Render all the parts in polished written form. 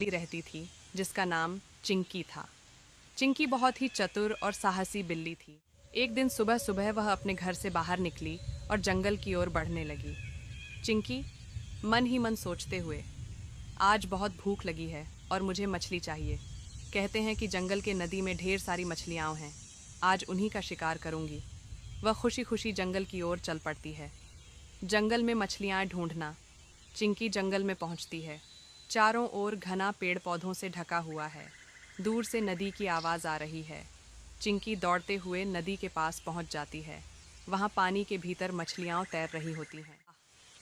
बिल्ली रहती थी जिसका नाम चिंकी था। चिंकी बहुत ही चतुर और साहसी बिल्ली थी। एक दिन सुबह सुबह वह अपने घर से बाहर निकली और जंगल की ओर बढ़ने लगी। चिंकी मन ही मन सोचते हुए, आज बहुत भूख लगी है और मुझे मछली चाहिए। कहते हैं कि जंगल के नदी में ढेर सारी मछलियाँ हैं। आज उन्हीं का शिकार करूंगी। वह खुशी खुशी जंगल की ओर चल पड़ती है। जंगल में मछलियाँ ढूंढना। चिंकी जंगल में पहुंचती है। चारों ओर घना पेड़ पौधों से ढका हुआ है। दूर से नदी की आवाज़ आ रही है। चिंकी दौड़ते हुए नदी के पास पहुंच जाती है। वहाँ पानी के भीतर मछलियाँ तैर रही होती हैं।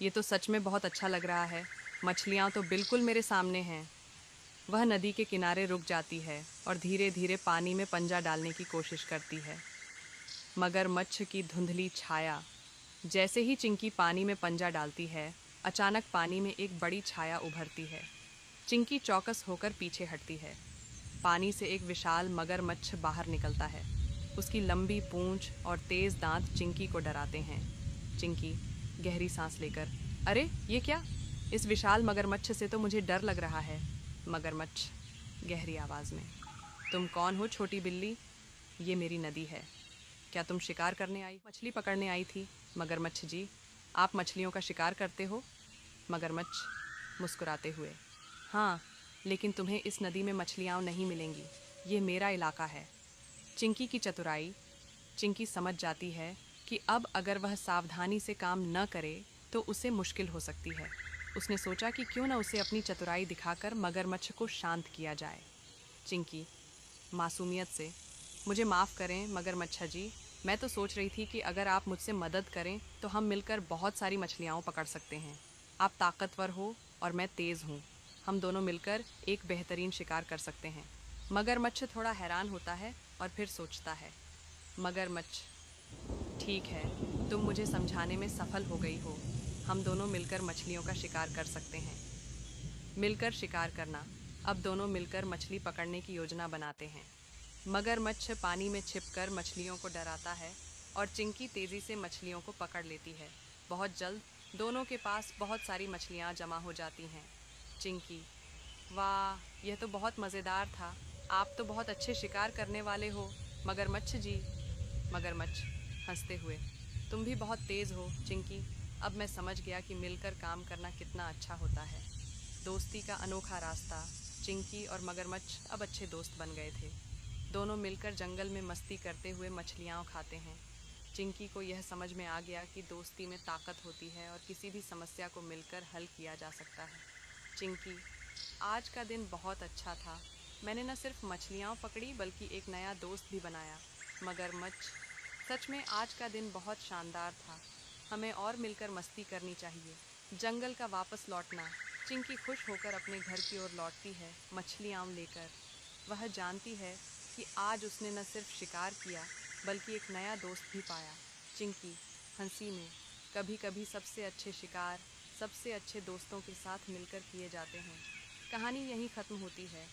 ये तो सच में बहुत अच्छा लग रहा है। मछलियाँ तो बिल्कुल मेरे सामने हैं। वह नदी के किनारे रुक जाती है और धीरे धीरे पानी में पंजा डालने की कोशिश करती है। मगरमच्छ की धुंधली छाया। जैसे ही चिंकी पानी में पंजा डालती है, अचानक पानी में एक बड़ी छाया उभरती है। चिंकी चौकस होकर पीछे हटती है। पानी से एक विशाल मगरमच्छ बाहर निकलता है। उसकी लंबी पूंछ और तेज दांत चिंकी को डराते हैं। चिंकी गहरी सांस लेकर, अरे ये क्या? इस विशाल मगरमच्छ से तो मुझे डर लग रहा है। मगरमच्छ गहरी आवाज में, तुम कौन हो छोटी बिल्ली? ये मेरी नदी है। क्या तुम शिकार करने आई, मछली पकड़ने आई थी? मगरमच्छ जी, आप मछलियों का शिकार करते हो? मगरमच्छ मुस्कुराते हुए, हाँ, लेकिन तुम्हें इस नदी में मछलियाँ नहीं मिलेंगी। ये मेरा इलाका है। चिंकी की चतुराई। चिंकी समझ जाती है कि अब अगर वह सावधानी से काम न करे तो उसे मुश्किल हो सकती है। उसने सोचा कि क्यों न उसे अपनी चतुराई दिखाकर मगरमच्छ को शांत किया जाए। चिंकी मासूमियत से, मुझे माफ़ करें मगरमच्छा जी, मैं तो सोच रही थी कि अगर आप मुझसे मदद करें तो हम मिलकर बहुत सारी मछलियाँ पकड़ सकते हैं। आप ताकतवर हो और मैं तेज़ हूँ। हम दोनों मिलकर एक बेहतरीन शिकार कर सकते हैं। मगरमच्छ थोड़ा हैरान होता है और फिर सोचता है। मगरमच्छ, ठीक है, तुम मुझे समझाने में सफल हो गई हो। हम दोनों मिलकर मछलियों का शिकार कर सकते हैं। मिलकर शिकार करना। अब दोनों मिलकर मछली पकड़ने की योजना बनाते हैं। मगरमच्छ पानी में छिपकर मछलियों को डराता है और चिंकी तेजी से मछलियों को पकड़ लेती है। बहुत जल्द दोनों के पास बहुत सारी मछलियाँ जमा हो जाती हैं। चिंकी, वाह, यह तो बहुत मज़ेदार था। आप तो बहुत अच्छे शिकार करने वाले हो मगरमच्छ जी। मगरमच्छ हंसते हुए, तुम भी बहुत तेज़ हो चिंकी। अब मैं समझ गया कि मिलकर काम करना कितना अच्छा होता है। दोस्ती का अनोखा रास्ता। चिंकी और मगरमच्छ अब अच्छे दोस्त बन गए थे। दोनों मिलकर जंगल में मस्ती करते हुए मछलियाँ खाते हैं। चिंकी को यह समझ में आ गया कि दोस्ती में ताकत होती है और किसी भी समस्या को मिलकर हल किया जा सकता है। चिंकी, आज का दिन बहुत अच्छा था। मैंने न सिर्फ मछलियाँ पकड़ी बल्कि एक नया दोस्त भी बनाया। मगरमच्छ, सच में आज का दिन बहुत शानदार था। हमें और मिलकर मस्ती करनी चाहिए। जंगल का वापस लौटना। चिंकी खुश होकर अपने घर की ओर लौटती है, मछलियाँ लेकर। वह जानती है कि आज उसने न सिर्फ शिकार किया बल्कि एक नया दोस्त भी पाया। चिंकी हंसी में, कभी कभी सबसे अच्छे शिकार सबसे अच्छे दोस्तों के साथ मिलकर किए जाते हैं। कहानी यहीं ख़त्म होती है।